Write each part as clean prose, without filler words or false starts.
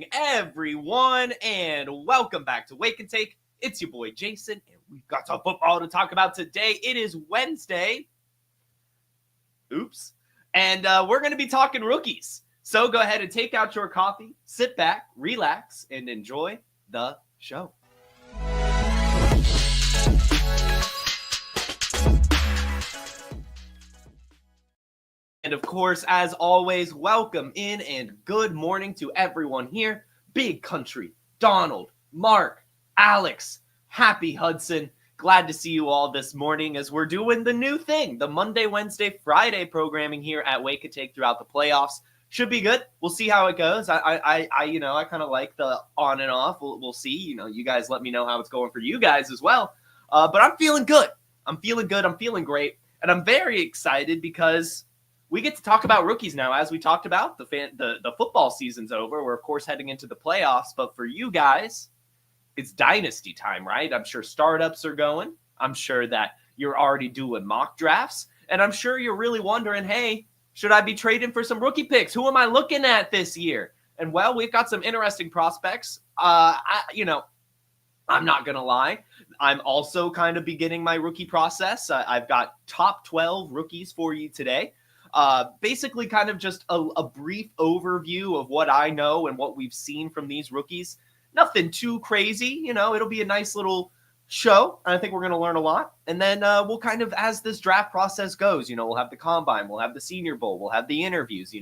morning, everyone, and welcome back to Wake and Take. It's your boy Jason, and we've got some football to talk about today. It is Wednesday. And we're going to be talking rookies. So go ahead and take out your coffee, sit back, relax, and enjoy the show. And of course, as always, welcome in and good morning to everyone here. Big Country, Donald, Mark, Alex, Happy Hudson. Glad to see you all this morning as we're doing the new thing, the Monday, Wednesday, Friday programming here at Wake and Take throughout the playoffs. Should be good. We'll see how it goes. I kind of like the on and off. We'll see. You guys let me know how it's going for you guys as well. But I'm feeling good. I'm feeling great. And I'm very excited because we get to talk about rookies now. As we talked about, the football season's over. We're, of course, heading into the playoffs. But for you guys, it's Dynasty time, right? I'm sure startups are going. I'm sure that you're already doing mock drafts. And I'm sure you're really wondering, hey, should I be trading for some rookie picks? Who am I looking at this year? And, well, we've got some interesting prospects. I'm not going to lie. I'm also kind of beginning my rookie process. I've got top 12 rookies for you today. Basically kind of just a brief overview of what I know and what we've seen from these rookies. Nothing too crazy, it'll be a nice little show. I think we're going to learn a lot. And then we'll kind of, as this draft process goes, we'll have the combine, we'll have the Senior Bowl, we'll have the interviews,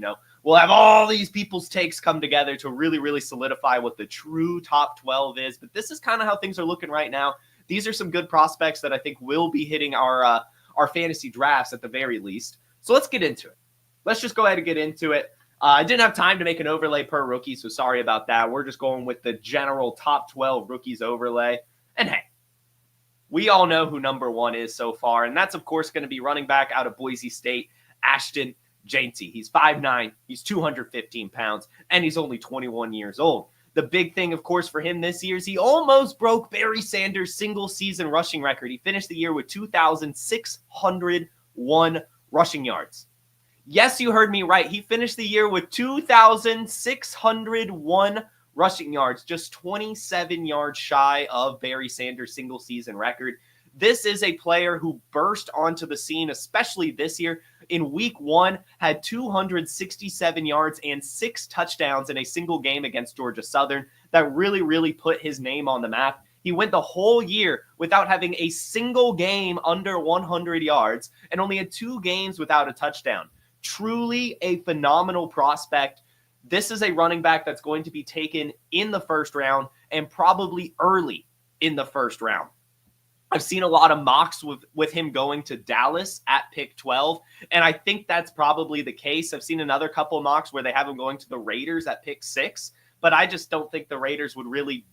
we'll have all these people's takes come together to really, really solidify what the true top 12 is. But this is kind of how things are looking right now. These are some good prospects that I think will be hitting our fantasy drafts at the very least. So let's get into it. Let's just go ahead and get into it. I didn't have time to make an overlay per rookie, so sorry about that. We're just going with the general top 12 rookies overlay. And hey, we all know who number one is so far, and that's, of course, going to be running back out of Boise State, Ashton Jeanty. He's 5'9", he's 215 pounds, and he's only 21 years old. The big thing, of course, for him this year is he almost broke Barry Sanders' single-season rushing record. He finished the year with 2,601 rushing yards. Yes, you heard me right. He finished the year with 2,601 rushing yards, just 27 yards shy of Barry Sanders' single-season record. This is a player who burst onto the scene, especially this year. In week one, had 267 yards and 6 touchdowns in a single game against Georgia Southern. That really, really put his name on the map. He went the whole year without having a single game under 100 yards and only had 2 games without a touchdown. Truly a phenomenal prospect. This is a running back that's going to be taken in the first round and probably early in the first round. I've seen a lot of mocks with him going to Dallas at pick 12, and I think that's probably the case. I've seen another couple of mocks where they have him going to the Raiders at pick 6, but I just don't think the Raiders would really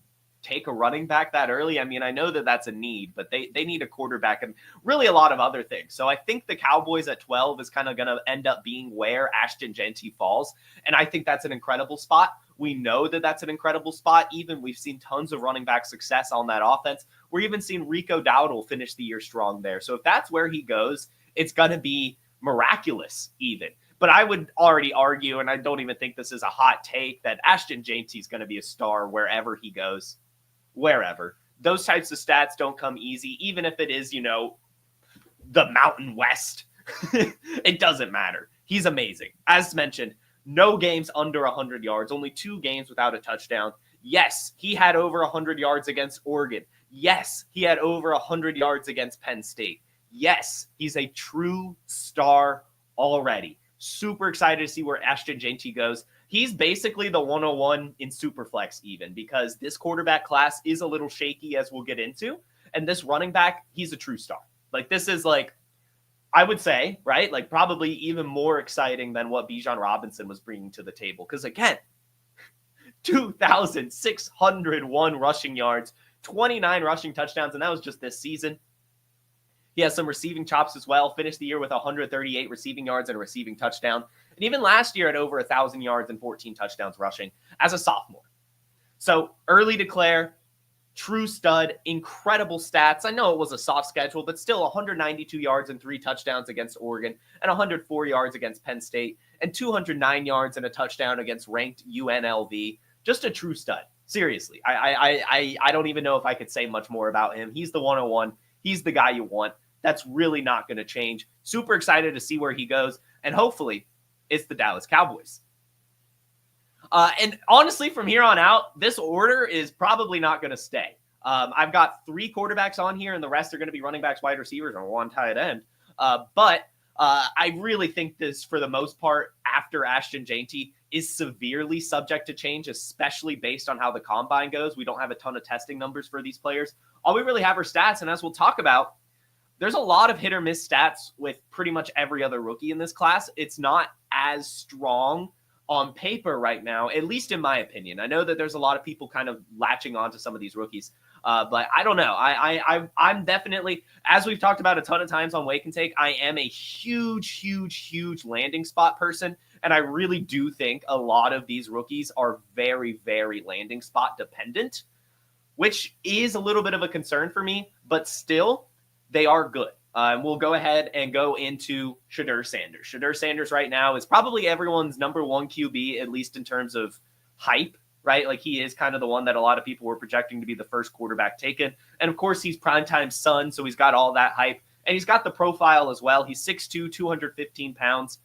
take a running back that early. I mean, I know that that's a need, but they need a quarterback and really a lot of other things. So I think the Cowboys at 12 is kind of going to end up being where Ashton Jeanty falls. And I think that's an incredible spot. We know that that's an incredible spot. Even we've seen tons of running back success on that offense. We're even seeing Rico Dowdle finish the year strong there. So if that's where he goes, it's going to be miraculous even. But I would already argue, and I don't even think this is a hot take, that Ashton Jeanty is going to be a star wherever he goes. Wherever. Those types of stats don't come easy, even if it is, the Mountain West. It doesn't matter. He's amazing. As mentioned, no games under 100 yards, only 2 games without a touchdown. Yes, he had over 100 yards against Oregon. Yes, he had over 100 yards against Penn State. Yes, he's a true star already. Super excited to see where Ashton Jeanty goes. He's basically the 101 in Superflex even, because this quarterback class is a little shaky, as we'll get into. And this running back, he's a true star. Like, this is I would say, right? Like, probably even more exciting than what Bijan Robinson was bringing to the table. Because again, 2,601 rushing yards, 29 rushing touchdowns, and that was just this season. He has some receiving chops as well. Finished the year with 138 receiving yards and a receiving touchdown. And even last year at over 1,000 yards and 14 touchdowns rushing as a sophomore. So early declare, true stud, incredible stats. I know it was a soft schedule, but still 192 yards and 3 touchdowns against Oregon and 104 yards against Penn State and 209 yards and a touchdown against ranked UNLV. Just a true stud. Seriously. I don't even know if I could say much more about him. He's the 101. He's the guy you want. That's really not going to change. Super excited to see where he goes. And hopefully it's the Dallas Cowboys. And honestly, from here on out, this order is probably not going to stay. I've got 3 quarterbacks on here, and the rest are going to be running backs, wide receivers, and 1 tight end. But I really think this, for the most part, after Ashton Jeanty, is severely subject to change, especially based on how the combine goes. We don't have a ton of testing numbers for these players. All we really have are stats, and as we'll talk about, there's a lot of hit or miss stats with pretty much every other rookie in this class. It's not as strong on paper right now, at least in my opinion. I know that there's a lot of people kind of latching on to some of these rookies, but I don't know. I'm definitely, as we've talked about a ton of times on Wake and Take, I am a huge landing spot person, and I really do think a lot of these rookies are very, very landing spot dependent, which is a little bit of a concern for me, but still, they are good. We'll go ahead and go into Shedeur Sanders. Shedeur Sanders right now is probably everyone's number 1 QB, at least in terms of hype, right? Like, he is kind of the one that a lot of people were projecting to be the first quarterback taken. And of course, he's Primetime's son, so he's got all that hype. And he's got the profile as well. He's 6'2", 215 pounds.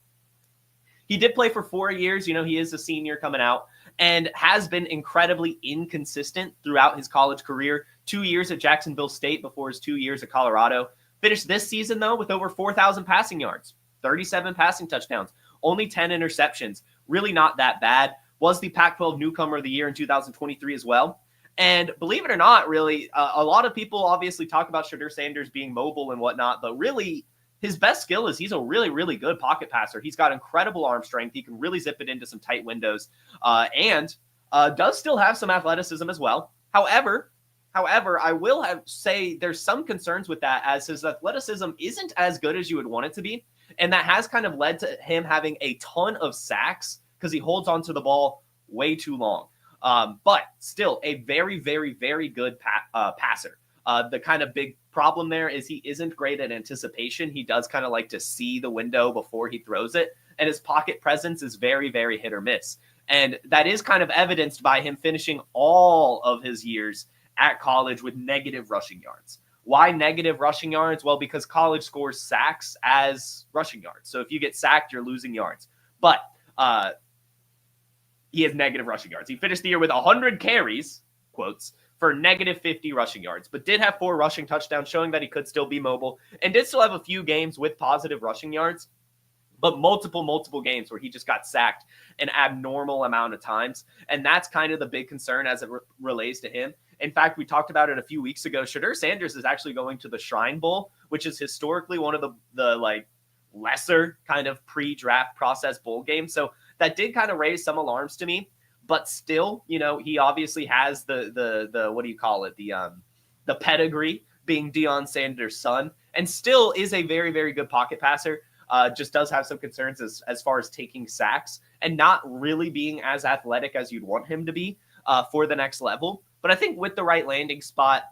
He did play for 4 years. You know, he is a senior coming out and has been incredibly inconsistent throughout his college career. 2 years at Jacksonville State before his 2 years at Colorado. Finished this season, though, with over 4,000 passing yards, 37 passing touchdowns, only 10 interceptions. Really not that bad. Was the Pac-12 Newcomer of the Year in 2023 as well. And believe it or not, really, a lot of people obviously talk about Shedeur Sanders being mobile and whatnot, but really, his best skill is he's a really good pocket passer. He's got incredible arm strength. He can really zip it into some tight windows, and does still have some athleticism as well. However, I will say there's some concerns with that, as his athleticism isn't as good as you would want it to be. And that has kind of led to him having a ton of sacks because he holds onto the ball way too long. But still a very good passer. The kind of big problem there is he isn't great at anticipation. He does kind of like to see the window before he throws it. And his pocket presence is very hit or miss. And that is kind of evidenced by him finishing all of his years at college with negative rushing yards. Why negative rushing yards? Well, because college scores sacks as rushing yards. So if you get sacked, you're losing yards. But he has negative rushing yards. He finished the year with 100 carries, quotes, for negative 50 rushing yards, but did have 4 rushing touchdowns, showing that he could still be mobile, and did still have a few games with positive rushing yards, but multiple games where he just got sacked an abnormal amount of times. And that's kind of the big concern as it relates to him. In fact, we talked about it a few weeks ago. Shedeur Sanders is actually going to the Shrine Bowl, which is historically one of the like lesser kind of pre-draft process bowl games. So that did kind of raise some alarms to me, but still, you know, he obviously has the what do you call it? The pedigree, being Deion Sanders' son, and still is a very good pocket passer. Just does have some concerns as far as taking sacks and not really being as athletic as you'd want him to be for the next level. But I think with the right landing spot,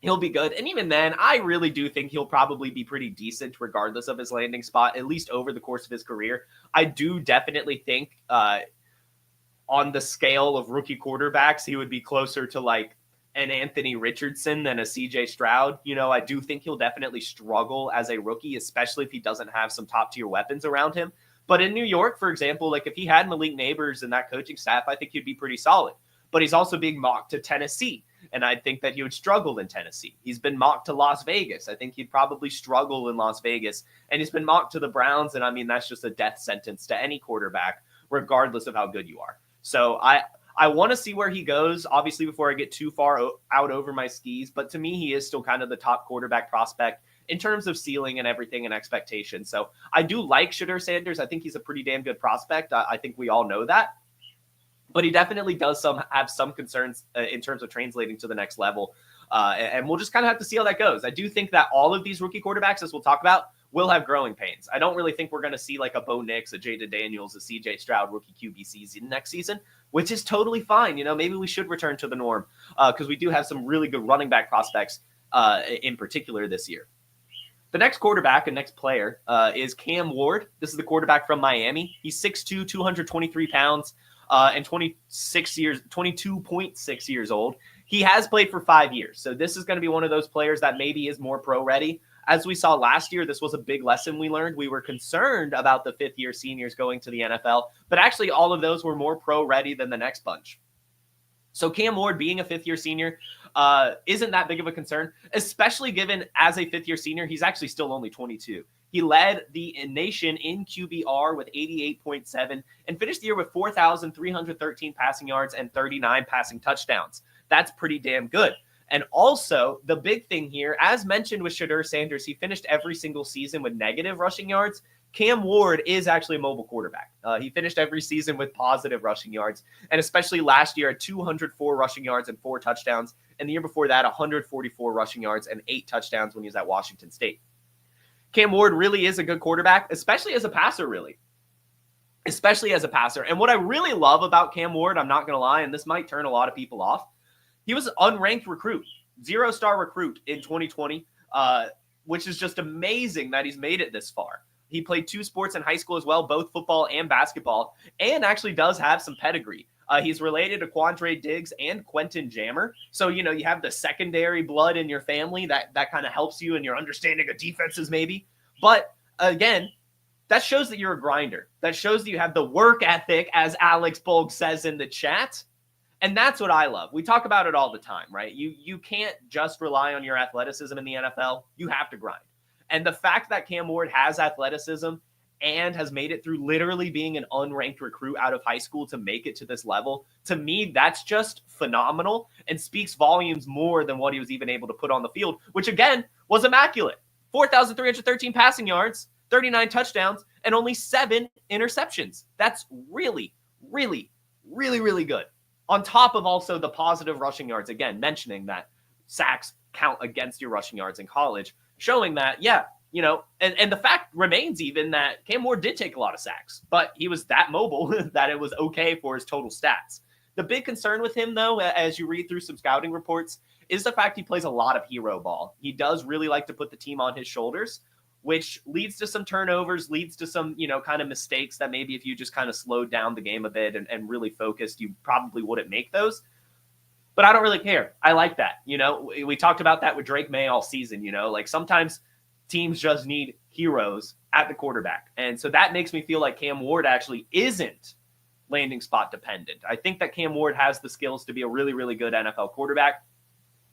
he'll be good. And even then, I really do think he'll probably be pretty decent regardless of his landing spot, at least over the course of his career. I do definitely think on the scale of rookie quarterbacks, he would be closer to like an Anthony Richardson than a CJ Stroud. You know, I do think he'll definitely struggle as a rookie, especially if he doesn't have some top tier weapons around him. But in New York, for example, like if he had Malik Neighbors and that coaching staff, I think he'd be pretty solid. But he's also being mocked to Tennessee, and I think that he would struggle in Tennessee. He's been mocked to Las Vegas. I think he'd probably struggle in Las Vegas. And he's been mocked to the Browns, and I mean, that's just a death sentence to any quarterback, regardless of how good you are. So I want to see where he goes, obviously, before I get too far out over my skis. But to me, he is still kind of the top quarterback prospect in terms of ceiling and everything and expectation. So I do like Shedeur Sanders. I think he's a pretty damn good prospect. I think we all know that. But he definitely does have some concerns in terms of translating to the next level. And we'll just kind of have to see how that goes. I do think that all of these rookie quarterbacks, as we'll talk about, will have growing pains. I don't really think we're going to see like a Bo Nix, a Jaden Daniels, a CJ Stroud rookie QB season next season, which is totally fine. You know, maybe we should return to the norm because we do have some really good running back prospects in particular this year. The next quarterback and next player is Cam Ward. This is the quarterback from Miami. He's 6'2", 223 pounds. and 22.6 years old. He has played for 5 years. So this is going to be one of those players that maybe is more pro ready. As we saw last year, this was a big lesson we learned. We were concerned about the fifth-year seniors going to the NFL, but actually all of those were more pro-ready than the next bunch. So Cam Ward being a fifth-year senior isn't that big of a concern, especially given as a fifth-year senior, he's actually still only 22. He led the nation in QBR with 88.7 and finished the year with 4,313 passing yards and 39 passing touchdowns. That's pretty damn good. And also, the big thing here, as mentioned with Shedeur Sanders, he finished every single season with negative rushing yards. Cam Ward is actually a mobile quarterback. He finished every season with positive rushing yards, and especially last year at 204 rushing yards and 4 touchdowns, and the year before that, 144 rushing yards and 8 touchdowns when he was at Washington State. Cam Ward really is a good quarterback, especially as a passer, really. Especially as a passer. And what I really love about Cam Ward, I'm not going to lie, and this might turn a lot of people off, he was an unranked recruit, 0-star recruit in 2020, which is just amazing that he's made it this far. He played 2 sports in high school as well, both football and basketball, and actually does have some pedigree. He's related to Quandre Diggs and Quentin Jammer. So, you have the secondary blood in your family that kind of helps you in your understanding of defenses maybe. But again, that shows that you're a grinder. That shows that you have the work ethic, as Alex Bolg says in the chat. And that's what I love. We talk about it all the time, right? You can't just rely on your athleticism in the NFL. You have to grind. And the fact that Cam Ward has athleticism and has made it through literally being an unranked recruit out of high school to make it to this level, to me, that's just phenomenal and speaks volumes more than what he was even able to put on the field, which again was immaculate. 4,313 passing yards, 39 touchdowns, and only 7 interceptions. That's really, really, really, really good. On top of also the positive rushing yards, again, mentioning that sacks count against your rushing yards in college, showing that, and the fact remains even that Cam Ward did take a lot of sacks, but he was that mobile that it was okay for his total stats. The big concern with him, though, as you read through some scouting reports, is the fact he plays a lot of hero ball. He does really like to put the team on his shoulders, which leads to some turnovers, leads to some, kind of mistakes that maybe if you just kind of slowed down the game a bit and really focused, you probably wouldn't make those. But I don't really care. I like that. We talked about that with Drake May all season, like sometimes teams just need heroes at the quarterback. And so that makes me feel like Cam Ward actually isn't landing spot dependent. I think that Cam Ward has the skills to be a really, really good NFL quarterback.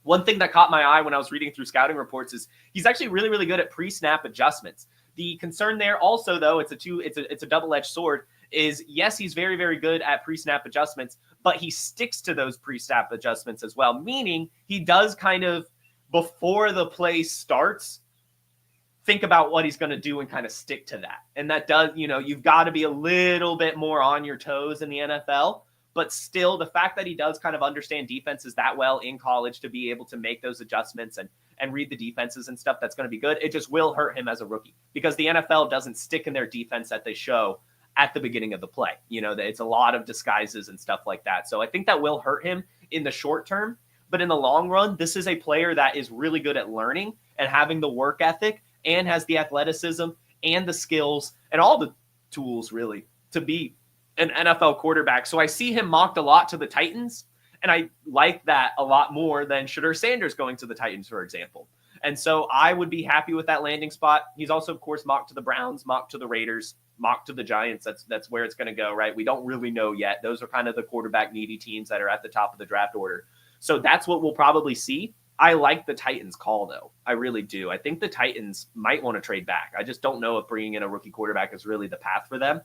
One thing that caught my eye when I was reading through scouting reports is he's actually really, really good at pre-snap adjustments. The concern there also, though, it's a double-edged sword, is yes, he's very, very good at pre-snap adjustments, but he sticks to those pre-snap adjustments as well, meaning he does kind of, before the play starts, think about what he's going to do and kind of stick to that. And that does, you've got to be a little bit more on your toes in the NFL. But still, the fact that he does kind of understand defenses that well in college to be able to make those adjustments and read the defenses and stuff, that's going to be good. It just will hurt him as a rookie because the NFL doesn't stick in their defense that they show at the beginning of the play. It's a lot of disguises and stuff like that. So I think that will hurt him in the short term. But in the long run, this is a player that is really good at learning and having the work ethic and has the athleticism and the skills and all the tools really to be an NFL quarterback. So I see him mocked a lot to the Titans, and I like that a lot more than Shedeur Sanders going to the Titans, for example. And so I would be happy with that landing spot. He's also, of course, mocked to the Browns, mocked to the Raiders, mocked to the Giants. That's where it's going to go, right? We don't really know yet. Those are kind of the quarterback needy teams that are at the top of the draft order. So that's what we'll probably see. I like the Titans call, though. I really do. I think the Titans might want to trade back. I just don't know if bringing in a rookie quarterback is really the path for them.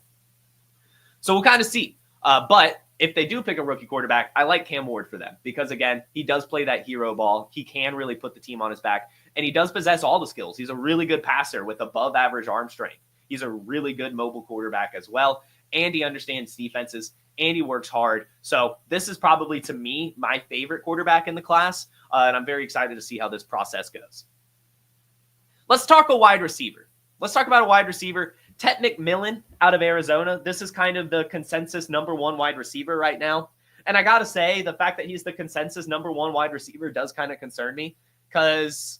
So we'll kind of see. But if they do pick a rookie quarterback, I like Cam Ward for them because, again, he does play that hero ball. He can really put the team on his back, and he does possess all the skills. He's a really good passer with above-average arm strength. He's a really good mobile quarterback as well, and he understands defenses, and he works hard. So this is probably, to me, my favorite quarterback in the class, and I'm very excited to see how this process goes. Let's talk a wide receiver. Let's talk about a wide receiver. Tet McMillan out of Arizona. This is kind of the consensus number 1 wide receiver right now. And I got to say, the fact that he's the consensus number 1 wide receiver does kind of concern me because,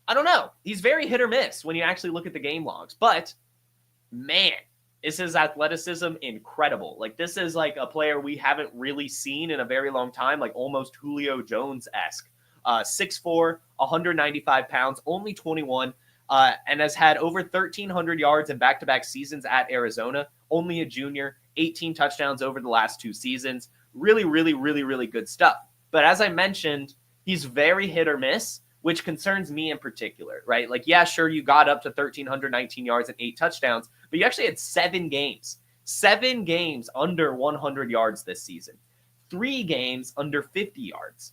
I don't know, he's very hit or miss when you actually look at the game logs. But, man, Is his athleticism incredible? Like, this is like a player we haven't really seen in a very long time, like almost Julio Jones-esque. 6'4", 195 pounds, only 21, and has had over 1,300 yards in back-to-back seasons at Arizona. Only a junior, 18 touchdowns over the last 2 seasons. Really, really, really, really good stuff. But as I mentioned, he's very hit or miss, which concerns me in particular, right? Like, yeah, sure, you got up to 1,319 yards and 8 touchdowns, but you actually had 7 games under 100 yards this season, 3 games under 50 yards.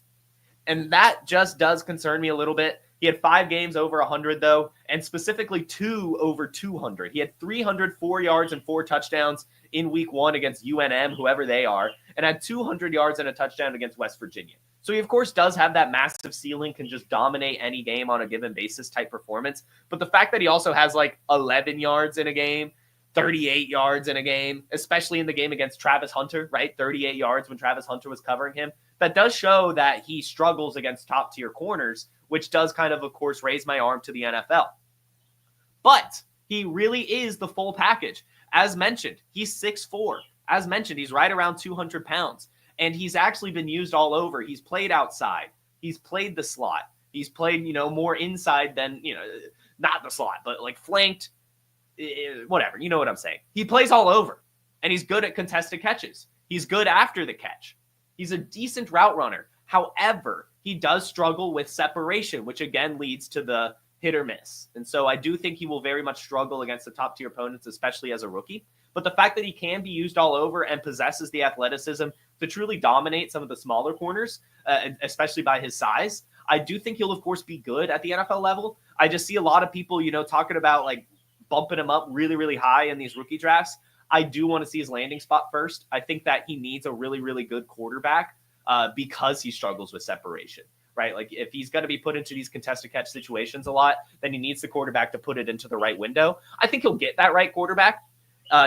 And that just does concern me a little bit. He had 5 games over 100, though, and specifically 2 over 200. He had 304 yards and 4 touchdowns in week 1 against UNM, whoever they are, and had 200 yards and a touchdown against West Virginia. So he, of course, does have that massive ceiling, can just dominate any game on a given basis type performance. But the fact that he also has like 11 yards in a game, 38 yards in a game, especially in the game against Travis Hunter, right? 38 yards when Travis Hunter was covering him. That does show that he struggles against top-tier corners, which does kind of course, raise my arm to the NFL. But he really is the full package. As mentioned, he's 6'4". As mentioned, he's right around 200 pounds. And he's actually been used all over. He's played outside. He's played the slot. He's played, more inside than, not the slot, but like flanked, whatever. You know what I'm saying. He plays all over. And he's good at contested catches. He's good after the catch. He's a decent route runner. However, he does struggle with separation, which again leads to the hit or miss. And so I do think he will very much struggle against the top tier opponents, especially as a rookie. But the fact that he can be used all over and possesses the athleticism to truly dominate some of the smaller corners, especially by his size, I do think he'll, of course, be good at the NFL level. I just see a lot of people, talking about like bumping him up really, really high in these rookie drafts. I do want to see his landing spot first. I think that he needs a really, really good quarterback because he struggles with separation, right? Like if he's going to be put into these contested catch situations a lot, then he needs the quarterback to put it into the right window. I think he'll get that right quarterback.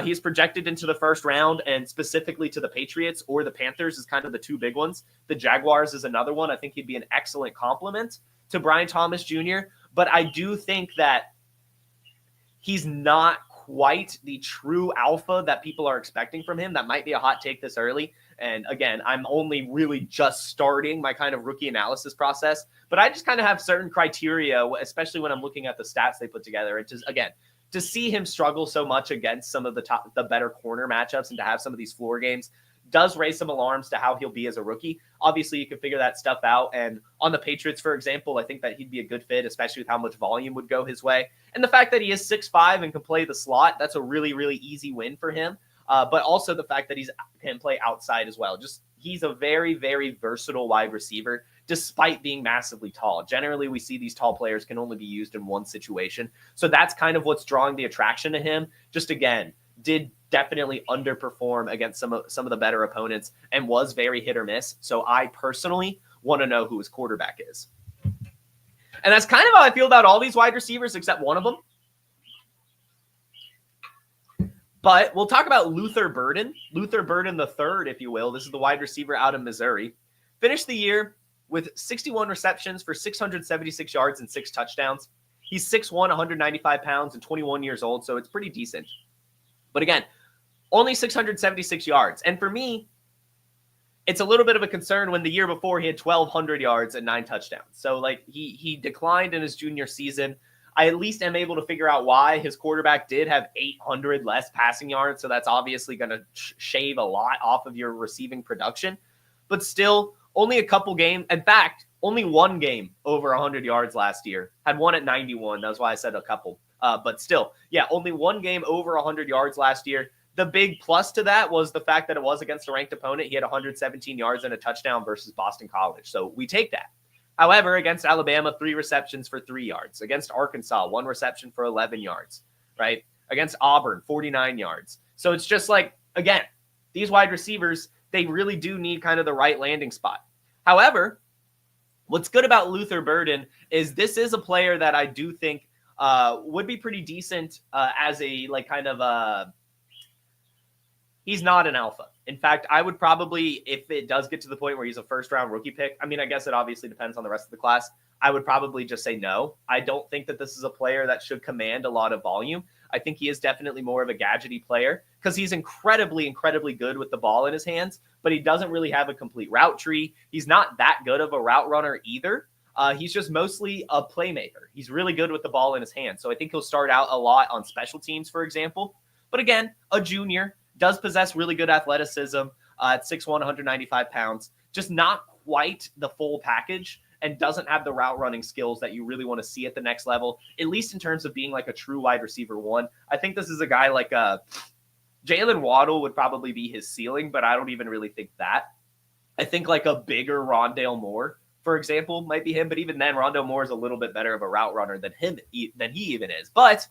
He's projected into the first round, and specifically to the Patriots or the Panthers is kind of the 2 big ones. The Jaguars is another one. I think he'd be an excellent complement to Brian Thomas Jr., but I do think that he's not quite the true alpha that people are expecting from him. That might be a hot take this early. And again, I'm only really just starting my kind of rookie analysis process, but I just kind of have certain criteria, especially when I'm looking at the stats they put together. And just, again, to see him struggle so much against some of the better corner matchups and to have some of these floor games does raise some alarms to how he'll be as a rookie. Obviously, you can figure that stuff out. And on the Patriots, for example, I think that he'd be a good fit, especially with how much volume would go his way. And the fact that he is 6'5" and can play the slot, that's a really, really easy win for him. But also the fact that he can play outside as well. Just he's a very, very versatile wide receiver, despite being massively tall. Generally, we see these tall players can only be used in one situation. So that's kind of what's drawing the attraction to him. Just again, did definitely underperform against some of the better opponents and was very hit or miss. So I personally want to know who his quarterback is. And that's kind of how I feel about all these wide receivers except one of them. But we'll talk about Luther Burden the third, if you will. This is the wide receiver out of Missouri. Finished the year with 61 receptions for 676 yards and 6 touchdowns. He's 6'1", 195 pounds, and 21 years old, so it's pretty decent. But again, only 676 yards. And for me, it's a little bit of a concern when the year before he had 1,200 yards and 9 touchdowns. So like he declined in his junior season. I at least am able to figure out why. His quarterback did have 800 less passing yards, so that's obviously going to shave a lot off of your receiving production. But still, only a couple games. In fact, only one game over 100 yards last year. Had one at 91. That's why I said a couple. But still, yeah, only one game over 100 yards last year. The big plus to that was the fact that it was against a ranked opponent. He had 117 yards and a touchdown versus Boston College. So we take that. However, against Alabama, 3 receptions for 3 yards. Against Arkansas, 1 reception for 11 yards, right? Against Auburn, 49 yards. So it's just like, again, these wide receivers, they really do need kind of the right landing spot. However, what's good about Luther Burden is this is a player that I do think would be pretty decent as a like kind of a he's not an alpha. In fact, I would probably, if it does get to the point where he's a first-round rookie pick, I mean, I guess it obviously depends on the rest of the class. I would probably just say no. I don't think that this is a player that should command a lot of volume. I think he is definitely more of a gadgety player because he's incredibly good with the ball in his hands, but he doesn't really have a complete route tree. He's not that good of a route runner either. He's just mostly a playmaker. He's really good with the ball in his hands. So I think he'll start out a lot on special teams, for example. But again, a junior, does possess really good athleticism at 6'1", 195 pounds. Just not quite the full package and doesn't have the route running skills that you really want to see at the next level, at least in terms of being like a true wide receiver one. I think this is a guy like Jalen Waddle would probably be his ceiling, but I don't even really think that. I think like a bigger Rondale Moore, for example, might be him. But even then, Rondale Moore is a little bit better of a route runner than he even is. But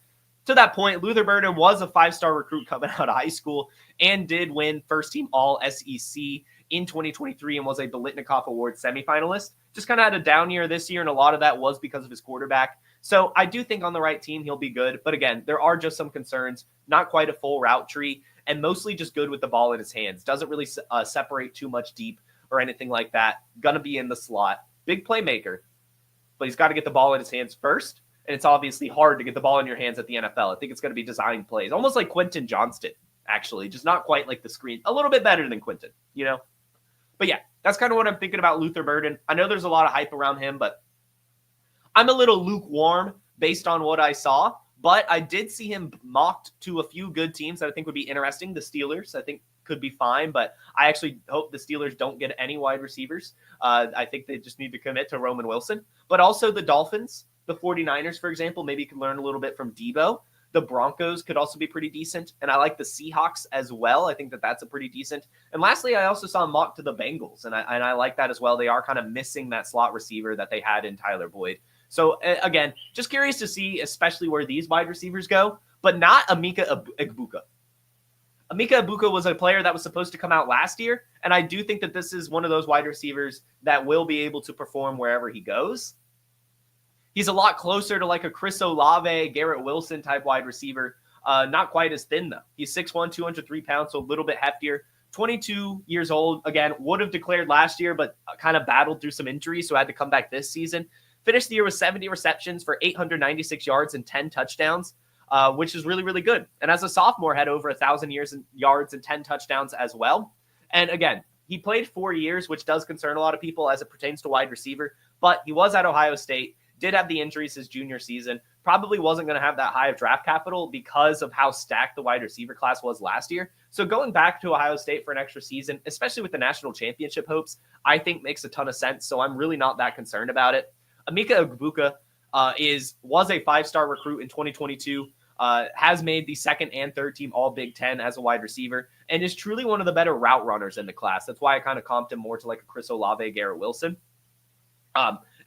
to that point, Luther Burden was a 5-star recruit coming out of high school and did win first-team All-SEC in 2023 and was a Biletnikoff Award semifinalist. Just kind of had a down year this year, and a lot of that was because of his quarterback. So I do think on the right team, he'll be good. But again, there are just some concerns. Not quite a full route tree, and mostly just good with the ball in his hands. Doesn't really separate too much deep or anything like that. Gonna be in the slot. Big playmaker, but he's got to get the ball in his hands first. And it's obviously hard to get the ball in your hands at the NFL. I think it's going to be design plays, almost like Quentin Johnston, actually, just not quite like the screen. A little bit better than Quentin, you know? But yeah, that's kind of what I'm thinking about Luther Burden. I know there's a lot of hype around him, but I'm a little lukewarm based on what I saw. But I did see him mocked to a few good teams that I think would be interesting. The Steelers, I think, could be fine, but I actually hope the Steelers don't get any wide receivers. I think they just need to commit to Roman Wilson. But also the Dolphins, the 49ers, for example, maybe you can learn a little bit from Debo. The Broncos could also be pretty decent. And I like the Seahawks as well. I think that that's a pretty decent. And lastly, I also saw mock to the Bengals, and I like that as well. They are kind of missing that slot receiver that they had in Tyler Boyd. So again, just curious to see, especially where these wide receivers go, but not Emeka Egbuka. Emeka Egbuka was a player that was supposed to come out last year, and I do think that this is one of those wide receivers that will be able to perform wherever he goes. He's a lot closer to like a Chris Olave, Garrett Wilson type wide receiver. Not quite as thin, though. He's 6'1", 203 pounds, so a little bit heftier. 22 years old. Again, would have declared last year, but kind of battled through some injuries, so had to come back this season. Finished the year with 70 receptions for 896 yards and 10 touchdowns, which is really, really good. And as a sophomore, had over 1,000 yards and 10 touchdowns as well. And again, he played 4 years, which does concern a lot of people as it pertains to wide receiver. But he was at Ohio State, did have the injuries his junior season, probably wasn't going to have that high of draft capital because of how stacked the wide receiver class was last year. So going back to Ohio State for an extra season, especially with the national championship hopes, I think makes a ton of sense. So I'm really not that concerned about it. Emeka Egbuka was a 5-star recruit in 2022, has made the second and third team all Big Ten as a wide receiver, and is truly one of the better route runners in the class. That's why I kind of comped him more to like a Chris Olave, Garrett Wilson.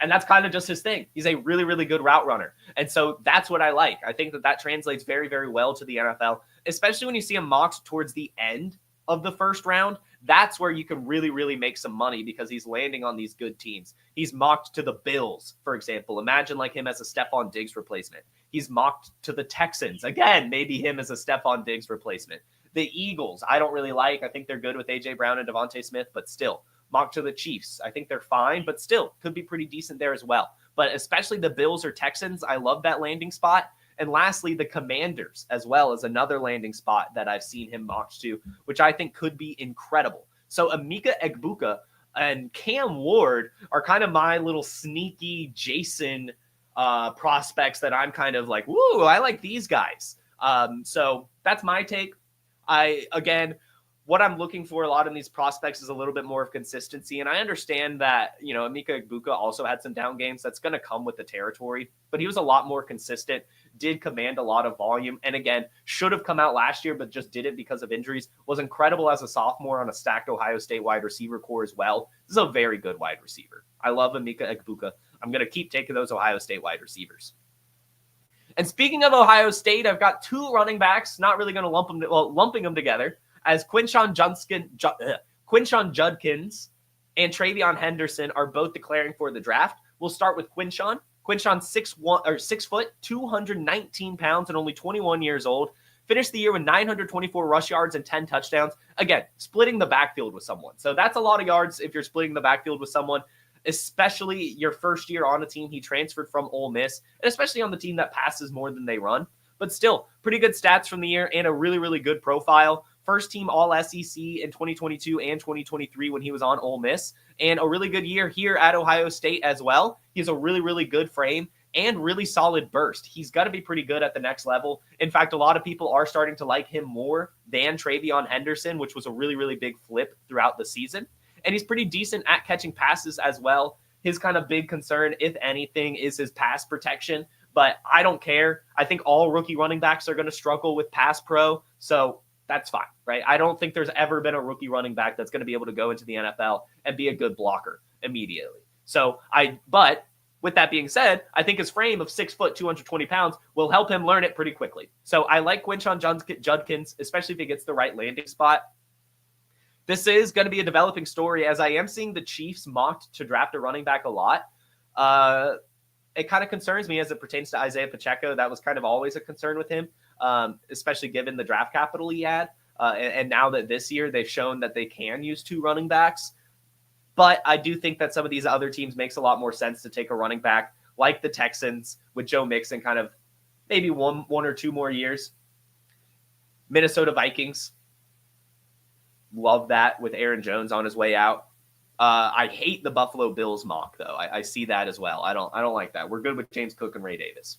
And that's kind of just his thing. He's a really, really good route runner. And so that's what I like. I think that translates very, very well to the NFL, especially when you see him mocked towards the end of the first round. That's where you can really, really make some money because he's landing on these good teams. He's mocked to the Bills, for example. Imagine like him as a Stephon Diggs replacement. He's mocked to the Texans. Again, maybe him as a Stephon Diggs replacement. The Eagles, I don't really like. I think they're good with A.J. Brown and Devontae Smith, but still. Mocked to the Chiefs. I think they're fine, but still could be pretty decent there as well. But especially the Bills or Texans, I love that landing spot. And lastly, the Commanders as well as another landing spot that I've seen him mocked to, which I think could be incredible. So Emeka Egbuka and Cam Ward are kind of my little sneaky Jason prospects that I'm kind of like, woo, I like these guys. So that's my take. What I'm looking for a lot in these prospects is a little bit more of consistency. And I understand that, Emeka Egbuka also had some down games. That's going to come with the territory, but he was a lot more consistent, did command a lot of volume. And again, should have come out last year, but just didn't because of injuries. Was incredible as a sophomore on a stacked Ohio State wide receiver core as well. This is a very good wide receiver. I love Emeka Egbuka. I'm going to keep taking those Ohio State wide receivers. And speaking of Ohio State, I've got two running backs, not really going to lumping them together, as Quinshon Judkins and Travion Henderson are both declaring for the draft. We'll start with Quinshon. Quinshon 6 foot, 219 pounds, and only 21 years old. Finished the year with 924 rush yards and 10 touchdowns. Again, splitting the backfield with someone. So that's a lot of yards if you're splitting the backfield with someone, especially your first year on a team. He transferred from Ole Miss, and especially on the team that passes more than they run. but still pretty good stats from the year and a really, really good profile. First team All-SEC in 2022 and 2023 when he was on Ole Miss, and a really good year here at Ohio State as well. He has a really, really good frame and really solid burst. He's got to be pretty good at the next level. In fact, a lot of people are starting to like him more than TreVeyon Henderson, which was a really, really big flip throughout the season. And he's pretty decent at catching passes as well. His kind of big concern, if anything, is his pass protection. But I don't care. I think all rookie running backs are going to struggle with pass pro. So that's fine, right? I don't think there's ever been a rookie running back that's going to be able to go into the NFL and be a good blocker immediately. But with that being said, I think his frame of 6 foot, 220 pounds will help him learn it pretty quickly. So I like Quinshon Judkins, especially if he gets the right landing spot. This is going to be a developing story, as I am seeing the Chiefs mocked to draft a running back a lot. It kind of concerns me as it pertains to Isaiah Pacheco. That was kind of always a concern with him, especially given the draft capital he had. And now that this year they've shown that they can use 2 running backs. But I do think that some of these other teams makes a lot more sense to take a running back like the Texans with Joe Mixon, kind of maybe one or 2 more years. Minnesota Vikings, love that with Aaron Jones on his way out. I hate the Buffalo Bills mock, though. I see that as well. I don't like that. We're good with James Cook and Ray Davis.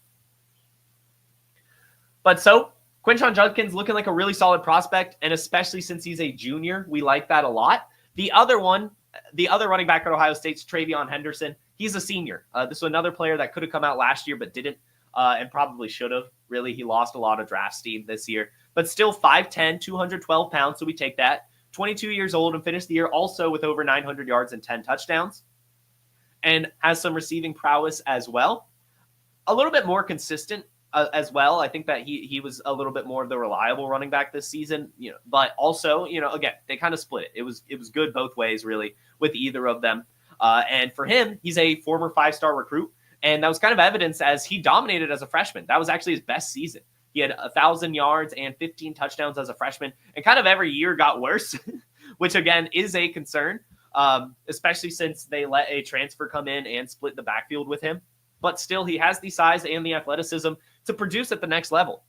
But so Quinshon Judkins looking like a really solid prospect, and especially since he's a junior, we like that a lot. The other running back at Ohio State's TreVeyon Henderson. He's a senior. This was another player that could have come out last year but didn't, and probably should have. Really, he lost a lot of draft steam this year. But still 5'10", 212 pounds, so we take that. 22 years old and finished the year also with over 900 yards and 10 touchdowns. And has some receiving prowess as well. A little bit more consistent as well. I think that he was a little bit more of the reliable running back this season, but also, again, they kind of split it. It was good both ways, really, with either of them. And for him, he's a former 5-star recruit, and that was kind of evidence as he dominated as a freshman. That was actually his best season. He had 1,000 yards and 15 touchdowns as a freshman, and kind of every year got worse, which, again, is a concern, especially since they let a transfer come in and split the backfield with him. But still, he has the size and the athleticism to produce at the next level.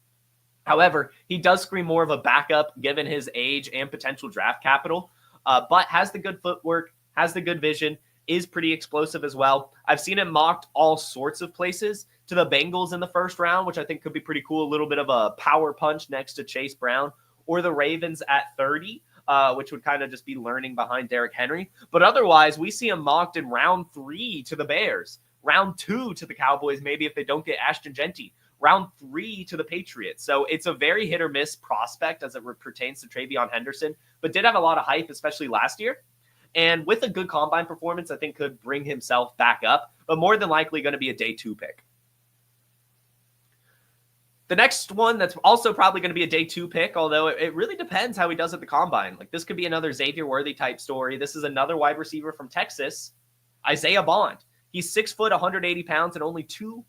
However, he does scream more of a backup given his age and potential draft capital, but has the good footwork, has the good vision, is pretty explosive as well. I've seen him mocked all sorts of places, to the Bengals in the first round, which I think could be pretty cool. A little bit of a power punch next to Chase Brown, or the Ravens at 30, which would kind of just be learning behind Derrick Henry. But otherwise, we see him mocked in round 3 to the Bears, round 2 to the Cowboys, maybe if they don't get Ashton Jeanty, round 3 to the Patriots. So it's a very hit or miss prospect as it pertains to TreVeyon Henderson, but did have a lot of hype, especially last year. And with a good combine performance, I think could bring himself back up, but more than likely going to be a day 2 pick. The next one that's also probably going to be a day 2 pick, although it really depends how he does at the combine. Like, this could be another Xavier Worthy type story. This is another wide receiver from Texas, Isaiah Bond. He's 6 foot, 180 pounds, and only 20.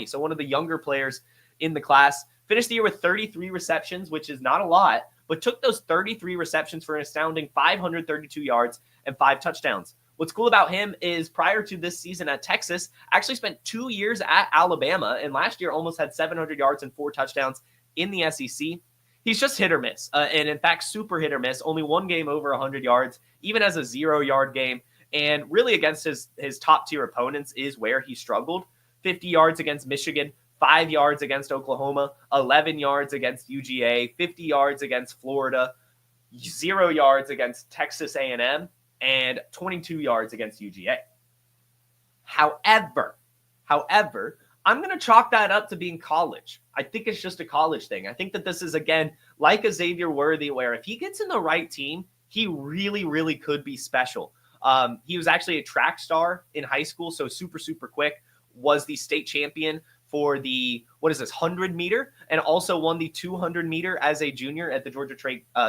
So one of the younger players in the class. Finished the year with 33 receptions, which is not a lot, but took those 33 receptions for an astounding 532 yards and 5 touchdowns. What's cool about him is prior to this season at Texas, actually spent 2 years at Alabama, and last year almost had 700 yards and 4 touchdowns in the SEC. He's just hit or miss, and in fact, super hit or miss. Only one game over 100 yards, even as a 0-yard game. And really against his top-tier opponents is where he struggled. 50 yards against Michigan, 5 yards against Oklahoma, 11 yards against UGA, 50 yards against Florida, 0 yards against Texas A&M, and 22 yards against UGA. However, I'm going to chalk that up to being college. I think it's just a college thing. I think that this is, again, like a Xavier Worthy, where if he gets in the right team, he really, really could be special. He was actually a track star in high school, so super, super quick, was the state champion for the, 100 meter, and also won the 200 meter as a junior at the Georgia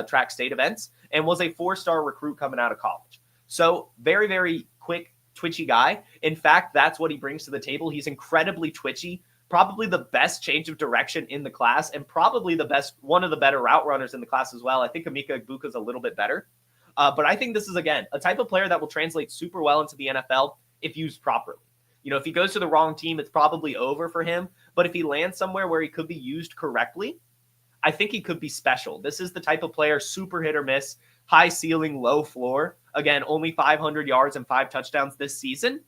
track state events, and was a 4-star recruit coming out of college. So very, very quick, twitchy guy. In fact, that's what he brings to the table. He's incredibly twitchy, probably the best change of direction in the class, and probably one of the better route runners in the class as well. I think Emeka Egbuka's a little bit better. But I think this is, again, a type of player that will translate super well into the NFL if used properly. If he goes to the wrong team, it's probably over for him. but if he lands somewhere where he could be used correctly, I think he could be special. This is the type of player, super hit or miss, high ceiling, low floor. Again, only 500 yards and 5 touchdowns this season,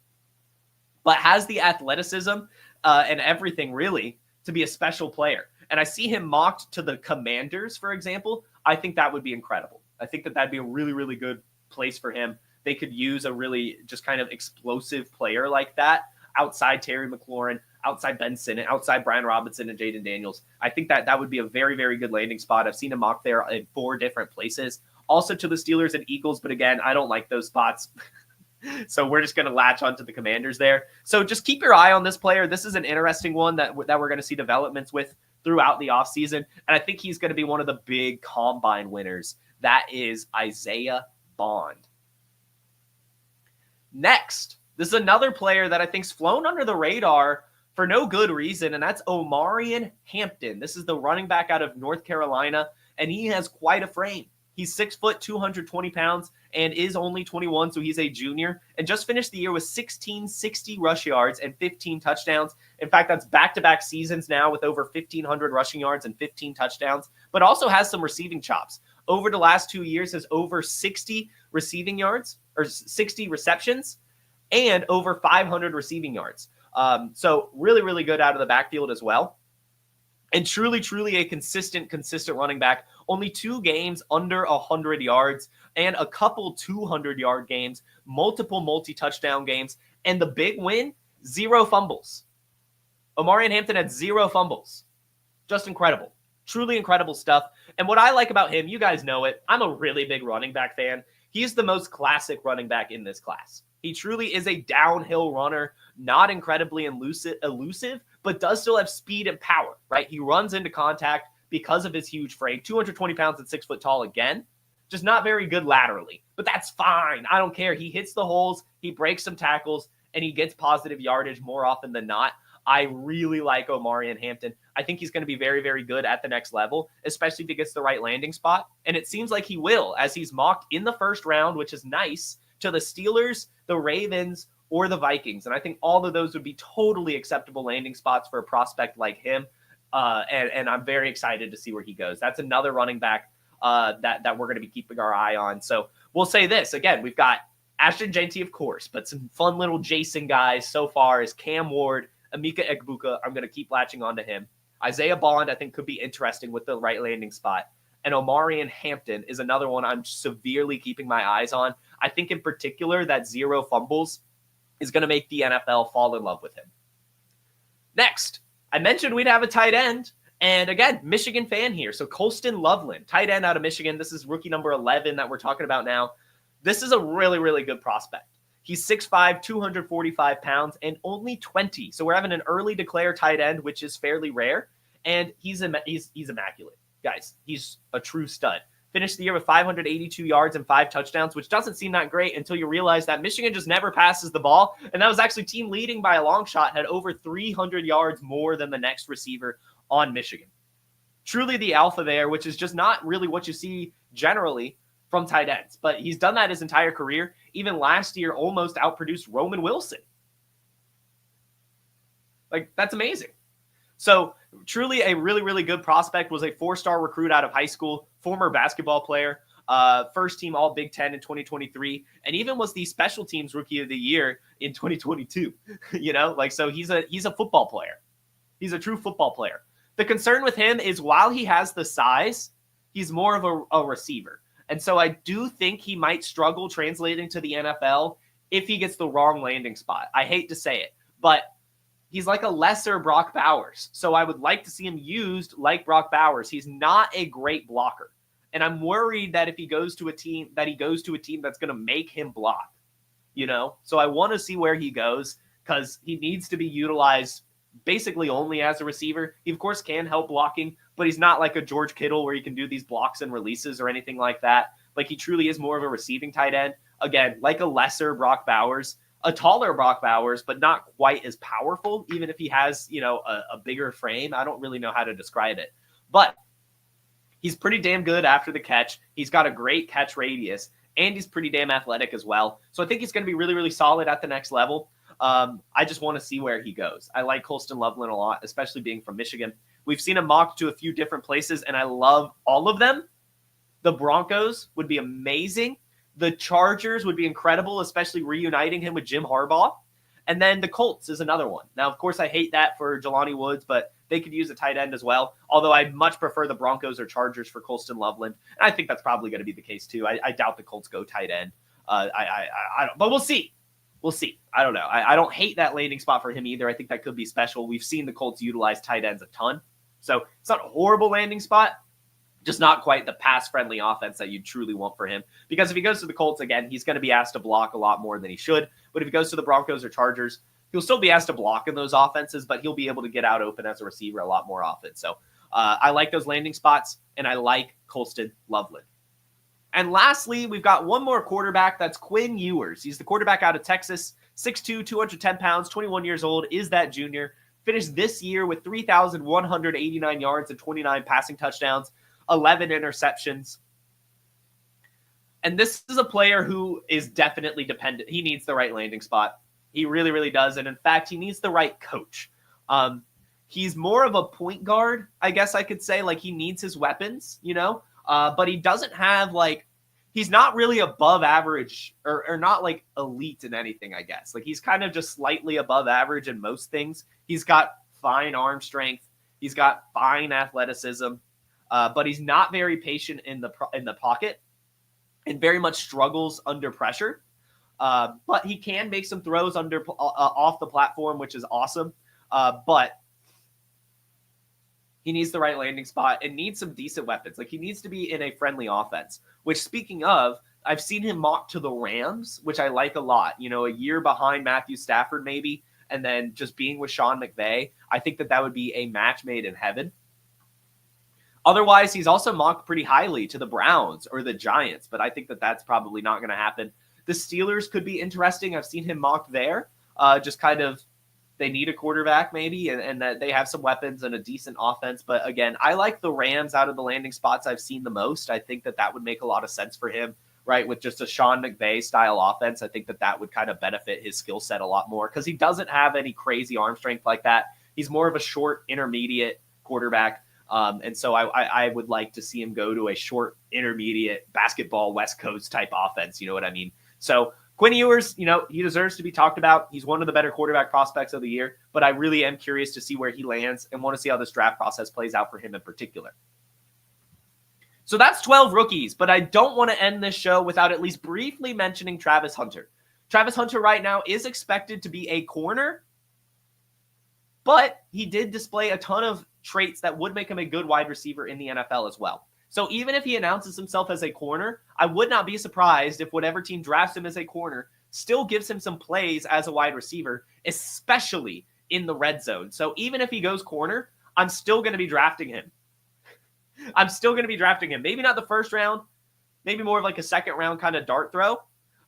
but has the athleticism and everything really to be a special player. And I see him mocked to the Commanders, for example. I think that would be incredible. I think that that'd be a really, really good place for him. They could use a really just kind of explosive player like that outside Terry McLaurin, outside Ben Sinnott, outside Brian Robinson and Jaden Daniels. I think that that would be a very, very good landing spot. I've seen him mocked there in 4 different places. Also to the Steelers and Eagles, but again, I don't like those spots. So we're just going to latch onto the Commanders there. So just keep your eye on this player. This is an interesting one that we're going to see developments with throughout the offseason. And I think he's going to be one of the big combine winners. That is Isaiah Bond. Next, this is another player that I think's flown under the radar for no good reason, and that's Omarion Hampton. This is the running back out of North Carolina, and he has quite a frame. He's 6 foot, 220 pounds, and is only 21, so he's a junior, and just finished the year with 1,660 rush yards and 15 touchdowns. In fact, that's back-to-back seasons now with over 1,500 rushing yards and 15 touchdowns, but also has some receiving chops. Over the last 2 years, has over 60 receiving yards, or 60 receptions, and over 500 receiving yards. So really, really good out of the backfield as well. And truly, truly a consistent running back. Only 2 games under 100 yards and a couple 200-yard games, multiple multi-touchdown games. And the big win, 0 fumbles. Omarion Hampton had 0 fumbles. Just incredible. Truly incredible stuff. And what I like about him, you guys know it, I'm a really big running back fan. He's the most classic running back in this class. He truly is a downhill runner, not incredibly elusive, but does still have speed and power, right? He runs into contact because of his huge frame, 220 pounds and 6 foot tall again, just not very good laterally, but that's fine. I don't care. He hits the holes, he breaks some tackles, and he gets positive yardage more often than not. I really like Omarion Hampton. I think he's going to be very, very good at the next level, especially if he gets the right landing spot. And it seems like he will, as he's mocked in the first round, which is nice, to the Steelers, the Ravens, or the Vikings. And I think all of those would be totally acceptable landing spots for a prospect like him. And I'm very excited to see where he goes. That's another running back that we're going to be keeping our eye on. So we'll say this. Again, we've got Ashton Jeanty, of course, but some fun little Jason guys so far is Cam Ward, Emeka Egbuka. I'm going to keep latching on to him. Isaiah Bond, I think, could be interesting with the right landing spot. And Omarion Hampton is another one I'm severely keeping my eyes on. I think in particular that 0 fumbles is going to make the NFL fall in love with him. Next, I mentioned we'd have a tight end. And again, Michigan fan here. So Colston Loveland, tight end out of Michigan. This is rookie number 11 that we're talking about now. This is a really, really good prospect. He's 6'5", 245 pounds, and only 20. So we're having an early declare tight end, which is fairly rare. And he's immaculate. Guys, he's a true stud. Finished the year with 582 yards and 5 touchdowns, which doesn't seem that great until you realize that Michigan just never passes the ball. And that was actually team leading by a long shot, had over 300 yards more than the next receiver on Michigan. Truly the alpha there, which is just not really what you see generally from tight ends. But he's done that his entire career. Even last year, almost outproduced Roman Wilson. Like, that's amazing. So truly a really, really good prospect. Was a 4-star recruit out of high school, former basketball player, first team all Big Ten in 2023, and even was the special teams rookie of the year in 2022. So he's a football player. He's a true football player. The concern with him is while he has the size, he's more of a receiver. And so I do think he might struggle translating to the NFL if he gets the wrong landing spot. I hate to say it, but he's like a lesser Brock Bowers. So I would like to see him used like Brock Bowers. He's not a great blocker. And I'm worried that if he goes to a team, that's going to make him block, So I want to see where he goes because he needs to be utilized basically only as a receiver. He, of course, can help blocking, but he's not like a George Kittle where he can do these blocks and releases or anything like that. Like, he truly is more of a receiving tight end. Again, like a lesser Brock Bowers, a taller Brock Bowers, but not quite as powerful, even if he has, a bigger frame. I don't really know how to describe it. But he's pretty damn good after the catch. He's got a great catch radius, and he's pretty damn athletic as well. So I think he's going to be really, really solid at the next level. I just want to see where he goes. I like Colston Loveland a lot, especially being from Michigan. We've seen him mocked to a few different places, and I love all of them. The Broncos would be amazing. The Chargers would be incredible, especially reuniting him with Jim Harbaugh. And then the Colts is another one. Now, of course, I hate that for Jelani Woods, but they could use a tight end as well. Although I'd much prefer the Broncos or Chargers for Colston Loveland. And I think that's probably going to be the case too. I doubt the Colts go tight end. I don't, but we'll see. We'll see. I don't know. I don't hate that landing spot for him either. I think that could be special. We've seen the Colts utilize tight ends a ton. So it's not a horrible landing spot. Just not quite the pass-friendly offense that you truly want for him. Because if he goes to the Colts, again, he's going to be asked to block a lot more than he should. But if he goes to the Broncos or Chargers, he'll still be asked to block in those offenses, but he'll be able to get out open as a receiver a lot more often. So I like those landing spots, and I like Colston Loveland. And lastly, we've got one more quarterback. That's Quinn Ewers. He's the quarterback out of Texas, 6'2", 210 pounds, 21 years old, is that junior. Finished this year with 3,189 yards and 29 passing touchdowns. 11 interceptions. And this is a player who is definitely dependent. He needs the right landing spot. He really, really does. And in fact, he needs the right coach. He's more of a point guard, I guess I could say. Like, he needs his weapons, but he doesn't have, he's not really above average or not, elite in anything, I guess. Like, he's kind of just slightly above average in most things. He's got fine arm strength. He's got fine athleticism. But he's not very patient in the pocket and very much struggles under pressure. But he can make some throws off the platform, which is awesome. But he needs the right landing spot and needs some decent weapons. Like, he needs to be in a friendly offense, which, speaking of, I've seen him mocked to the Rams, which I like a lot. A year behind Matthew Stafford maybe, and then just being with Sean McVay. I think that would be a match made in heaven. Otherwise, he's also mocked pretty highly to the Browns or the Giants, but I think that that's probably not going to happen. The Steelers could be interesting. I've seen him mocked there. Just kind of, they need a quarterback maybe, and that they have some weapons and a decent offense. But again, I like the Rams out of the landing spots I've seen the most. I think that would make a lot of sense for him, right? With just a Sean McVay style offense, I think that would kind of benefit his skill set a lot more because he doesn't have any crazy arm strength like that. He's more of a short, intermediate quarterback. And so I would like to see him go to a short, intermediate basketball West Coast type offense. You know what I mean? So Quinn Ewers, he deserves to be talked about. He's one of the better quarterback prospects of the year, but I really am curious to see where he lands and want to see how this draft process plays out for him in particular. So that's 12 rookies, but I don't want to end this show without at least briefly mentioning Travis Hunter. Travis Hunter right now is expected to be a corner, but he did display a ton of traits that would make him a good wide receiver in the NFL as well. So even if he announces himself as a corner, I would not be surprised if whatever team drafts him as a corner still gives him some plays as a wide receiver, especially in the red zone. So even if he goes corner, I'm still going to be drafting him. Maybe not the first round, maybe more of like a second round kind of dart throw.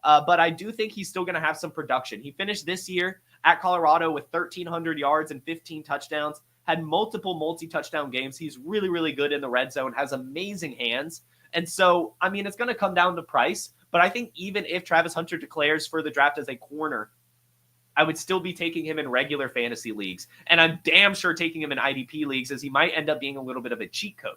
But I do think he's still going to have some production. He finished this year at Colorado with 1,300 yards and 15 touchdowns, had multiple multi-touchdown games. He's really, really good in the red zone, has amazing hands. And so, I mean, it's going to come down to price. But I think even if Travis Hunter declares for the draft as a corner, I would still be taking him in regular fantasy leagues. And I'm damn sure taking him in IDP leagues, as he might end up being a little bit of a cheat code.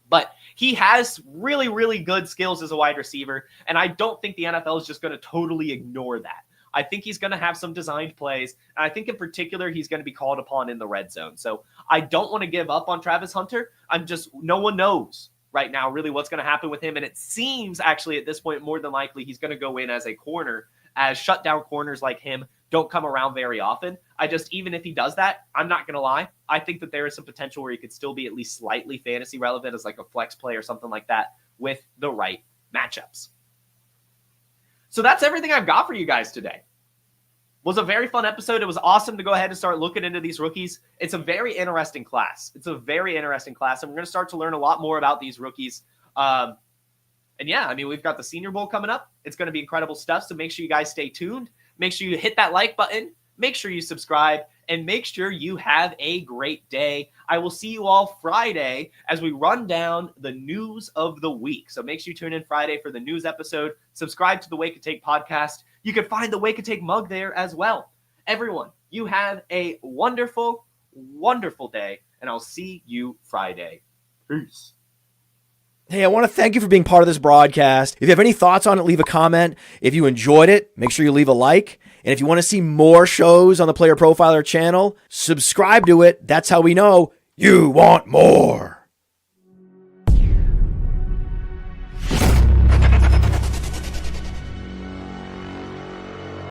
But he has really, really good skills as a wide receiver. And I don't think the NFL is just going to totally ignore that. I think he's going to have some designed plays. And I think in particular, he's going to be called upon in the red zone. So I don't want to give up on Travis Hunter. No one knows right now really what's going to happen with him. And it seems actually at this point, more than likely, he's going to go in as a corner, as shutdown corners like him don't come around very often. Even if he does that, I'm not going to lie. I think that there is some potential where he could still be at least slightly fantasy relevant as like a flex play or something like that with the right matchups. So that's everything I've got for you guys today. It was a very fun episode. It was awesome to go ahead and start looking into these rookies. It's a very interesting class. And we're going to start to learn a lot more about these rookies. And yeah, I mean, we've got the Senior Bowl coming up. It's going to be incredible stuff. So make sure you guys stay tuned. Make sure you hit that like button. Make sure you subscribe, and make sure you have a great day. I will see you all Friday as we run down the news of the week. So make sure you tune in Friday for the news episode. Subscribe to the Wake and Take podcast. You can find the Wake and Take mug there as well. Everyone, you have a wonderful, wonderful day, and I'll see you Friday. Peace. Hey, I want to thank you for being part of this broadcast. If you have any thoughts on it, leave a comment. If you enjoyed it, make sure you leave a like. And if you want to see more shows on the Player Profiler channel, subscribe to it. That's how we know you want more.